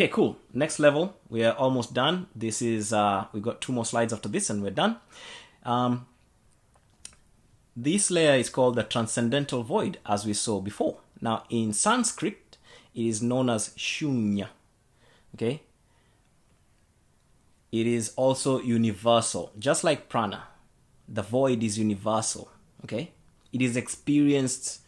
Okay, cool. Next level, we are almost done. This is, we've got 2 more slides after this and we're done. This layer is called the transcendental void, as we saw before. Now, in Sanskrit, it is known as shunya. Okay? It is also universal. Just like prana, the void is universal. Okay? It is experienced,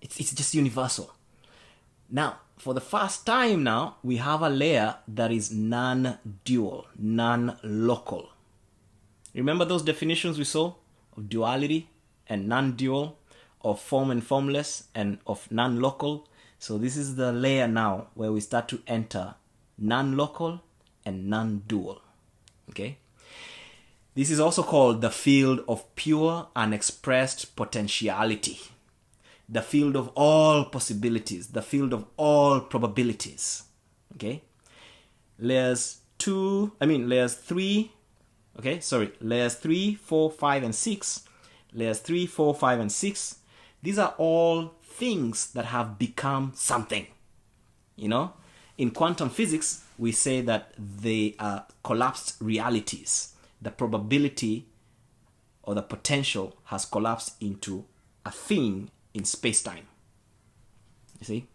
it's just universal. Now, for the first time now, we have a layer that is non-dual, non-local. Remember those definitions we saw of duality and non-dual, of form and formless, and of non-local? So this is the layer now where we start to enter non-local and non-dual. Okay? This is also called the field of pure unexpressed potentiality. The field of all possibilities, the field of all probabilities. Okay? Layers 3, layers 3, 4, 5, and 6. Layers 3, 4, 5, and 6. These are all things that have become something. You know? In quantum physics, we say that they are collapsed realities. The probability or the potential has collapsed into a thing in space-time. You see?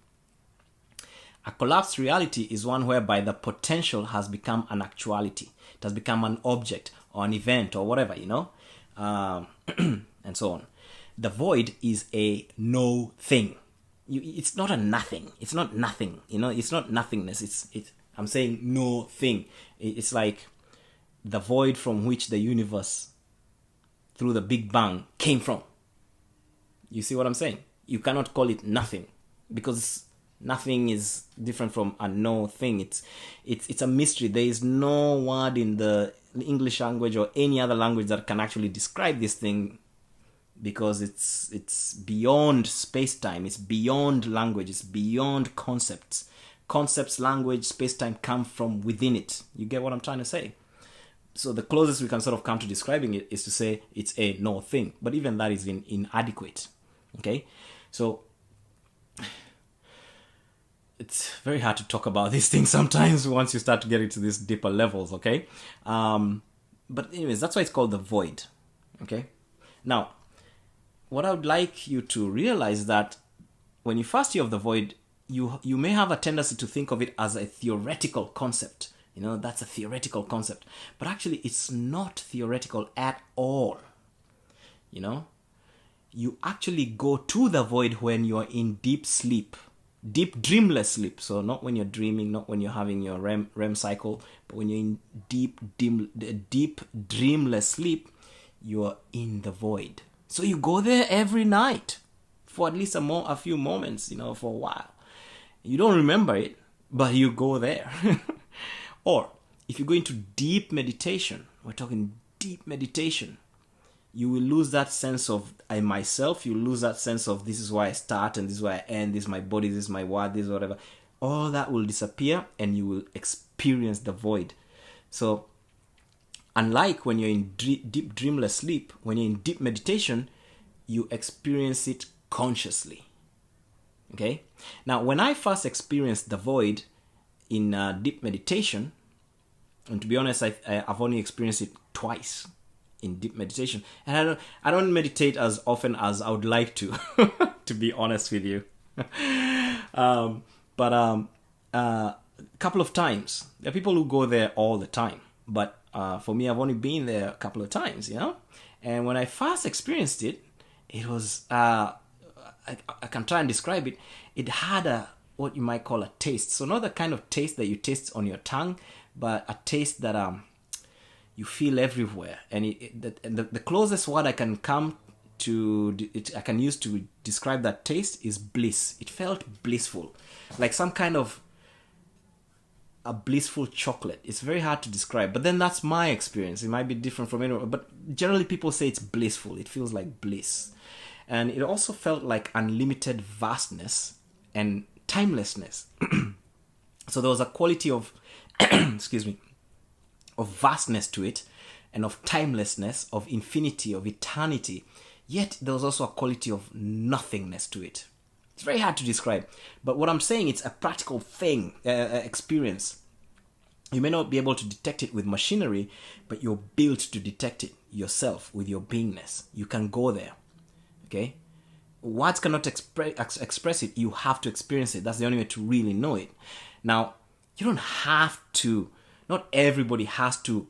A collapsed reality is one whereby the potential has become an actuality. It has become an object or an event or whatever, you know? And so on. The void is a no thing. It's not a nothing. It's not nothing. You know, it's not nothingness. I'm saying no thing. It's like the void from which the universe, through the Big Bang, came from. You see what I'm saying? You cannot call it nothing, because nothing is different from a no thing. It's a mystery. There is no word in the English language or any other language that can actually describe this thing, because it's beyond space-time. It's beyond language. It's beyond concepts. Concepts, language, space-time come from within it. You get what I'm trying to say? So the closest we can sort of come to describing it is to say it's a no thing. But even that is inadequate. Okay? So it's very hard to talk about these things sometimes once you start to get into these deeper levels, okay? But anyways, that's why it's called the void. Okay? Now, what I would like you to realize that when you first hear of the void, you may have a tendency to think of it as a theoretical concept. You know, that's a theoretical concept. But actually, it's not theoretical at all. You know? You actually go to the void when you are in deep sleep. Deep dreamless sleep. So not when you're dreaming, not when you're having your REM cycle, but when you're in deep dreamless sleep, you're in the void. So you go there every night for at least a few moments, you know, for a while. You don't remember it, but you go there. Or if you go into deep meditation, we're talking deep meditation, you will lose that sense of I myself. You lose that sense of this is where I start and this is where I end. This is my body, this is my word, this is whatever. All that will disappear and you will experience the void. So unlike when you're in deep dreamless sleep, when you're in deep meditation, you experience it consciously. Okay? Now, when I first experienced the void in deep meditation, and to be honest, I've only experienced it twice in deep meditation, and I don't meditate as often as I would like to, to be honest with you. But a couple of times. There are people who go there all the time, but for me, I've only been there a couple of times, you know. And when I first experienced it, it was I can try and describe it. It had what you might call a taste. So not the kind of taste that you taste on your tongue, but a taste that you feel everywhere. And the closest word I can come to I can use to describe that taste is bliss. It felt blissful, like some kind of a blissful chocolate. It's very hard to describe, but then that's my experience. It might be different from anyone, but generally people say it's blissful. It feels like bliss. And it also felt like unlimited vastness and timelessness. So there was a quality of excuse me, of vastness to it, and of timelessness, of infinity, of eternity. Yet there was also a quality of nothingness to it. It's very hard to describe. But what I'm saying, it's a practical thing, experience. You may not be able to detect it with machinery, but you're built to detect it yourself with your beingness. You can go there. Okay? Words cannot express it. You have to experience it. That's the only way to really know it. Now, you don't have to, not everybody has to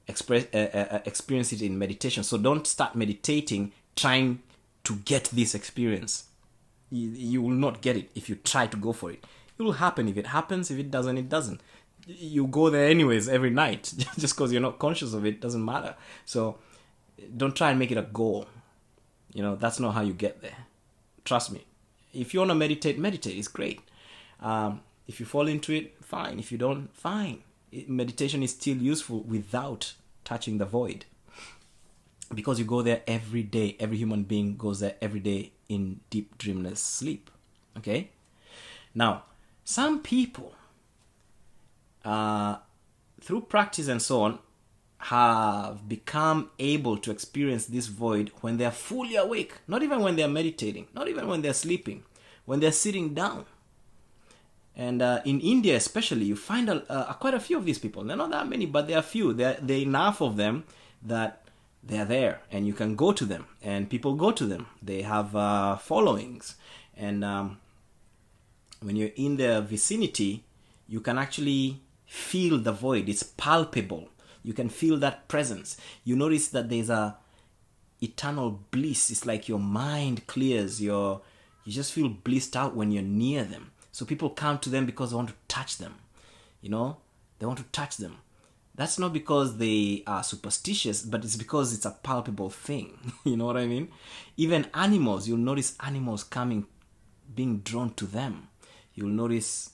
experience it in meditation. So don't start meditating trying to get this experience. You will not get it if you try to go for it. It will happen. If it happens, if it doesn't, it doesn't. You go there anyways every night. Just because you're not conscious of it doesn't matter. So don't try and make it a goal. That's not how you get there. Trust me. If you want to meditate, meditate. It's great. If you fall into it, fine. If you don't, fine. Meditation is still useful without touching the void. Because you go there every day. Every human being goes there every day in deep dreamless sleep. Okay? Now, some people, through practice and so on, have become able to experience this void when they are fully awake. Not even when they are meditating. Not even when they are sleeping. When they are sitting down. And in India especially, you find quite a few of these people. They're not that many, but there are few. There are enough of them that they're there. And you can go to them. And people go to them. They have followings. And when you're in their vicinity, you can actually feel the void. It's palpable. You can feel that presence. You notice that there's a eternal bliss. It's like your mind clears. You just feel blissed out when you're near them. So people come to them because they want to touch them. They want to touch them. That's not because they are superstitious, but it's because it's a palpable thing. You know what I mean? Even animals, you'll notice animals being drawn to them. You'll notice,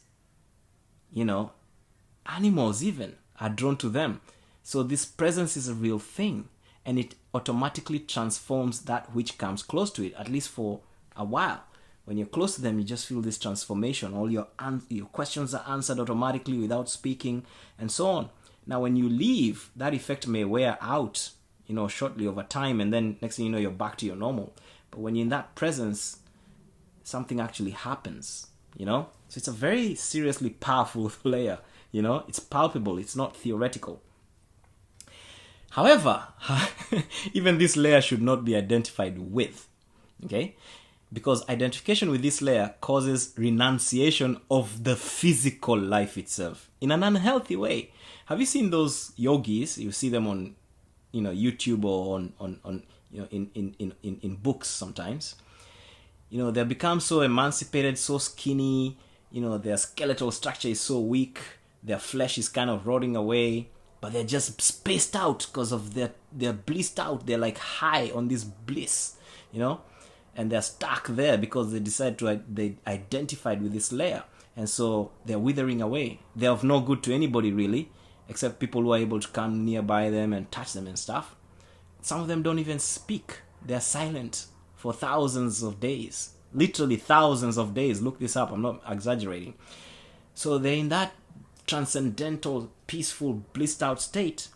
animals even are drawn to them. So this presence is a real thing, and it automatically transforms that which comes close to it, at least for a while. When you're close to them, you just feel this transformation. All your questions are answered automatically without speaking, and so on. Now, when you leave, that effect may wear out, shortly over time, and then next thing you know, you're back to your normal. But when you're in that presence, something actually happens, So it's a very seriously powerful layer, It's palpable. It's not theoretical. However, even this layer should not be identified with, okay? Because identification with this layer causes renunciation of the physical life itself in an unhealthy way. Have you seen those yogis? You see them on, YouTube or on in books sometimes. They become so emancipated, so skinny. Their skeletal structure is so weak. Their flesh is kind of rotting away. But they're just spaced out because of they're blissed out. They're like high on this bliss, and they're stuck there because they identified with this layer, and so they're withering away. They're of no good to anybody really, except people who are able to come nearby them and touch them and stuff. Some of them don't even speak. They're silent for thousands of days, literally thousands of days. Look this up. I'm not exaggerating. So they're in that transcendental, peaceful, blissed out state,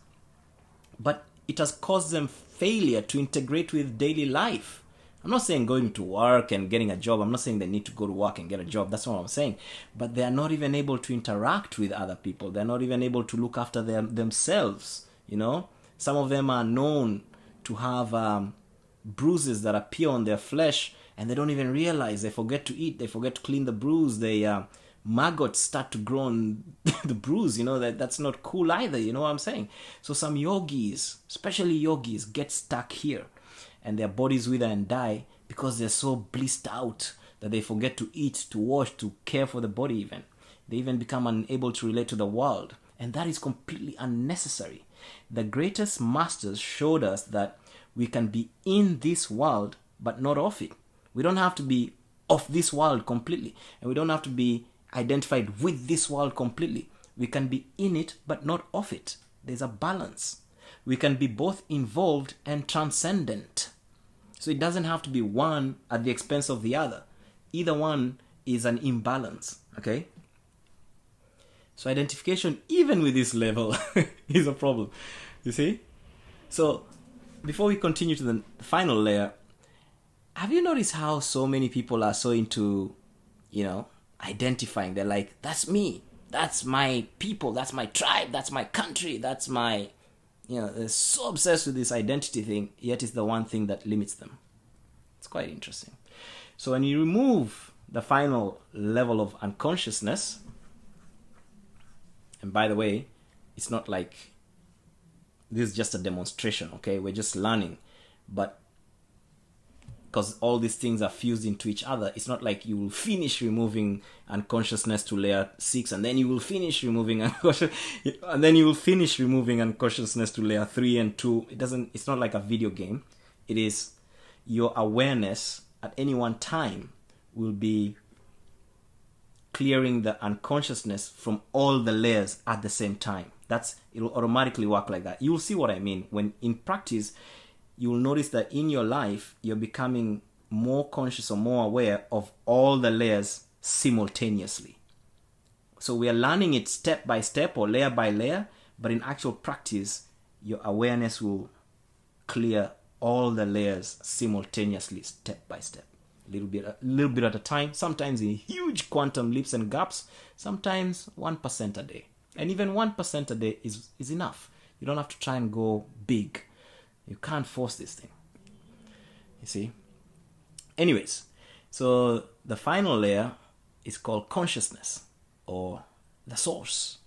but it has caused them failure to integrate with daily life. I'm not saying going to work and getting a job. I'm not saying they need to go to work and get a job. That's not what I'm saying. But they are not even able to interact with other people. They're not even able to look after themselves. Some of them are known to have bruises that appear on their flesh, and they don't even realize. They forget to eat. They forget to clean the bruise. Maggots start to grow on the bruise, that's not cool either, you know what I'm saying? So some yogis, especially yogis, get stuck here, and their bodies wither and die because they're so blissed out that they forget to eat, to wash, to care for the body even. They even become unable to relate to the world, and that is completely unnecessary. The greatest masters showed us that we can be in this world, but not of it. We don't have to be of this world completely, and we don't have to be identified with this world completely. We can be in it but not of it. There's a balance. We can be both involved and transcendent. So it doesn't have to be one at the expense of the other. Either one is an imbalance. Okay? So identification, even with this level, is a problem. You see? So before we continue to the final layer, have you noticed how so many people are so into identifying. They're like, that's me, that's my people, that's my tribe, that's my country, that's my, they're so obsessed with this identity thing, yet it's the one thing that limits them. It's quite interesting. So when you remove the final level of unconsciousness, and by the way, it's not like this is just a demonstration, okay? We're just learning. But because all these things are fused into each other, it's not like you will finish removing unconsciousness to layer 6 and then you will finish removing unconsciousness to layer 3 and 2. It's not like a video game. It is your awareness at any one time will be clearing the unconsciousness from all the layers at the same time. It'll automatically work like that. You'll see what I mean. When in practice, you'll notice that in your life, you're becoming more conscious or more aware of all the layers simultaneously. So we are learning it step by step or layer by layer, but in actual practice, your awareness will clear all the layers simultaneously, step by step. A little bit at a time, sometimes in huge quantum leaps and gaps, sometimes 1% a day. And even 1% a day is enough. You don't have to try and go big. You can't force this thing. You see? Anyways, so the final layer is called consciousness or the source.